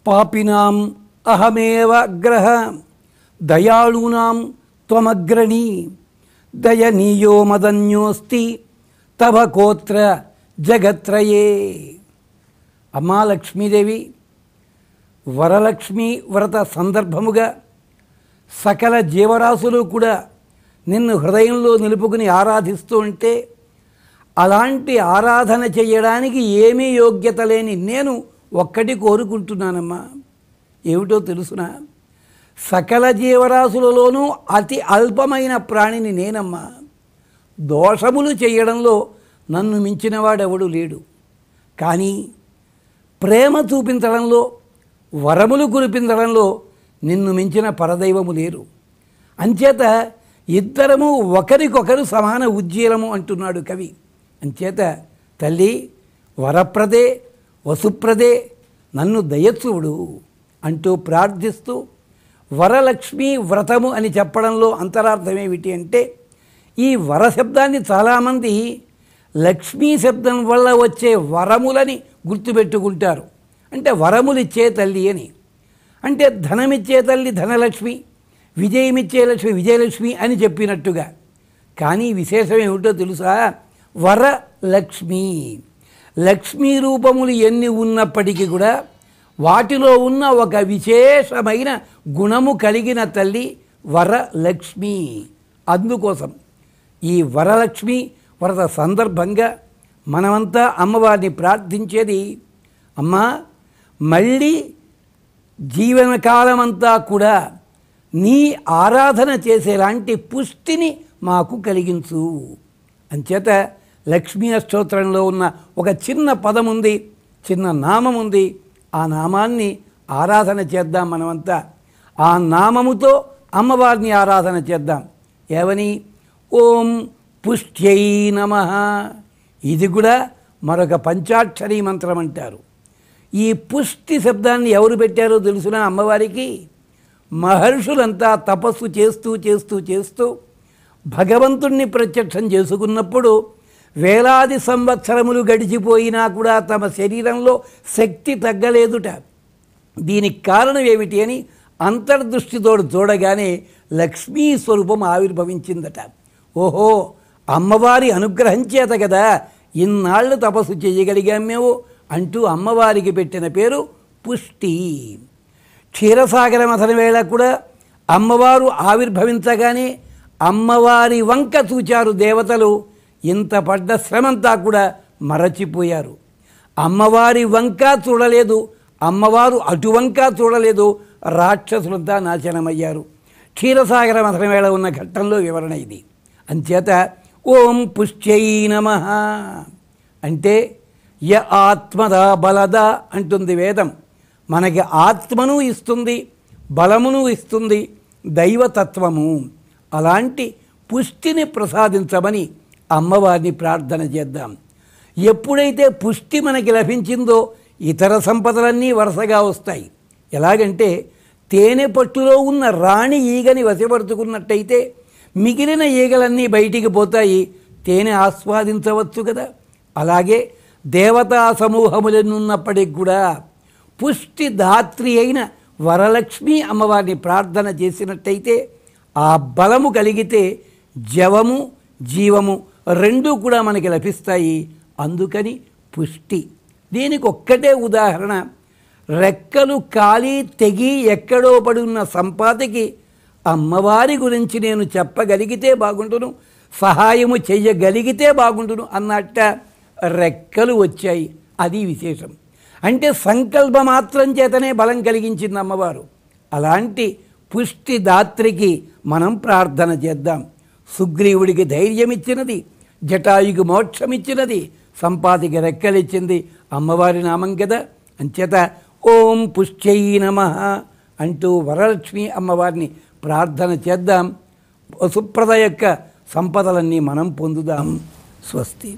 పాపినాం అహమేవ గ్రహ దయాళూనాం త్వమగ్రణీ దయనీయో మదన్యోస్తి తవ కోత్ర జగత్రయే. అమ్మా లక్ష్మీదేవి, వరలక్ష్మీ వ్రత సందర్భముగా సకల జీవరాశులు కూడా నిన్ను హృదయంలో నిలుపుకుని ఆరాధిస్తూ ఉంటే, అలాంటి ఆరాధన చేయడానికి ఏమీ యోగ్యత లేని నేను ఒక్కటి కోరుకుంటున్నానమ్మా. ఏమిటో తెలుసునా? సకల జీవరాశులలోనూ అతి అల్పమైన ప్రాణిని నేనమ్మా. దోషములు చేయడంలో నన్ను మించినవాడెవడు లేడు. కానీ ప్రేమ చూపించడంలో, వరములు కురిపించడంలో నిన్ను మించిన పరదైవము లేరు. అంచేత ఇద్దరము ఒకరికొకరు సమాన ఉజ్జీలము అంటున్నాడు కవి. అంచేత తల్లి వరప్రదే వసుప్రదే నన్ను దయచూడు అంటూ ప్రార్థిస్తూ, వరలక్ష్మీ వ్రతము అని చెప్పడంలో అంతరార్థం ఏమిటి అంటే, ఈ వరశబ్దాన్ని చాలామంది లక్ష్మీ శబ్దం వల్ల వచ్చే వరములని గుర్తుపెట్టుకుంటారు. అంటే వరములిచ్చే తల్లి అని, అంటే ధనమిచ్చే తల్లి ధనలక్ష్మి, విజయమిచ్చే లక్ష్మి విజయలక్ష్మి అని చెప్పినట్టుగా. కానీ విశేషం ఏమిటో తెలుసా? వరలక్ష్మి. లక్ష్మీ రూపములు ఎన్ని ఉన్నప్పటికీ కూడా వాటిలో ఉన్న ఒక విశేషమైన గుణము కలిగిన తల్లి వరలక్ష్మి. అందుకోసం ఈ వరలక్ష్మి వ్రత సందర్భంగా మనమంతా అమ్మవారిని ప్రార్థించేది, అమ్మా మళ్ళీ జీవనకాలమంతా కూడా నీ ఆరాధన చేసేలాంటి పుష్టిని మాకు కలిగించు. అంచేత లక్ష్మీ అష్టోత్తరంలో ఉన్న ఒక చిన్న పదం ఉంది, చిన్న నామం ఉంది. ఆ నామాన్ని ఆరాధన చేద్దాం మనమంతా. ఆ నామముతో అమ్మవారిని ఆరాధన చేద్దాం. ఏమని? ఓం పుష్ట్యై నమః. ఇది కూడా మరొక పంచాక్షరీ మంత్రం అంటారు. ఈ పుష్టి శబ్దాన్ని ఎవరు పెట్టారో తెలుసునా అమ్మవారికి? మహర్షులంతా తపస్సు చేస్తూ చేస్తూ చేస్తూ భగవంతుణ్ణి ప్రత్యక్షం చేసుకున్నప్పుడు వేలాది సంవత్సరములు గడిచిపోయినా కూడా తమ శరీరంలో శక్తి తగ్గలేదుట. దీనికి కారణం ఏమిటి అని అంతర్దృష్టితో చూడగానే లక్ష్మీ స్వరూపం ఆవిర్భవించిందట. ఓహో, అమ్మవారి అనుగ్రహం చేత కదా ఇన్నాళ్ళు తపస్సు చేయగలిగాం మేము అంటూ అమ్మవారికి పెట్టిన పేరు పుష్టి. క్షీరసాగర మథన వేళ కూడా అమ్మవారు ఆవిర్భవించగానే అమ్మవారి వంక చూచారు దేవతలు. ఇంత పడ్డ శ్రమంతా కూడా మరచిపోయారు. అమ్మవారి వంక చూడలేదు, అమ్మవారు అటువంక చూడలేదు. రాక్షసులంతా నాశనమయ్యారు. క్షీరసాగర మథన వేళ ఉన్న ఘట్టంలో వివరణ ఇది. అంచేత ఓం పుష్ట్యై నమః అంటే య ఆత్మద బలద అంటుంది వేదం. మనకి ఆత్మను ఇస్తుంది, బలమును ఇస్తుంది, దైవతత్వము. అలాంటి పుష్టిని ప్రసాదించమని అమ్మవారిని ప్రార్థన చేద్దాం. ఎప్పుడైతే పుష్టి మనకి లభించిందో ఇతర సంపదలన్నీ వరుసగా వస్తాయి. ఎలాగంటే తేనె పట్టులో ఉన్న రాణి ఈగని వశపరుచుకున్నట్టయితే మిగిలిన ఈగలన్నీ బయటికి పోతాయి, తేనె ఆస్వాదించవచ్చు కదా. అలాగే దేవతా సమూహములెన్నున్నప్పటికి కూడా పుష్టి దాత్రి అయిన వరలక్ష్మి అమ్మవారిని ప్రార్థన చేసినట్టయితే ఆ బలము కలిగితే జవము జీవము రెండూ కూడా మనకి లభిస్తాయి. అందుకని పుష్టి. దీనికి ఒక్కటే ఉదాహరణ, రెక్కలు కాలి తెగి ఎక్కడో పడి ఉన్న సంపాదకి అమ్మవారి గురించి నేను చెప్పగలిగితే బాగుంటును, సహాయము చెయ్యగలిగితే బాగుంటును అన్నట్ట రెక్కలు వచ్చాయి. అది విశేషం. అంటే సంకల్ప మాత్రం చేతనే బలం కలిగించింది అమ్మవారు. అలాంటి పుష్టి దాత్రికి మనం ప్రార్థన చేద్దాం. సుగ్రీవుడికి ధైర్యం ఇచ్చినది, జటాయుకి మోక్షం ఇచ్చినది, సంపాతికి రెక్కలిచ్చింది అమ్మవారి నామం కదా. అంచేత ఓం పుష్ట్యై నమః అంటూ వరలక్ష్మి అమ్మవారిని ప్రార్థన చేద్దాం. వసుప్రద యొక్క సంపదలన్నీ మనం పొందుదాం. స్వస్తి.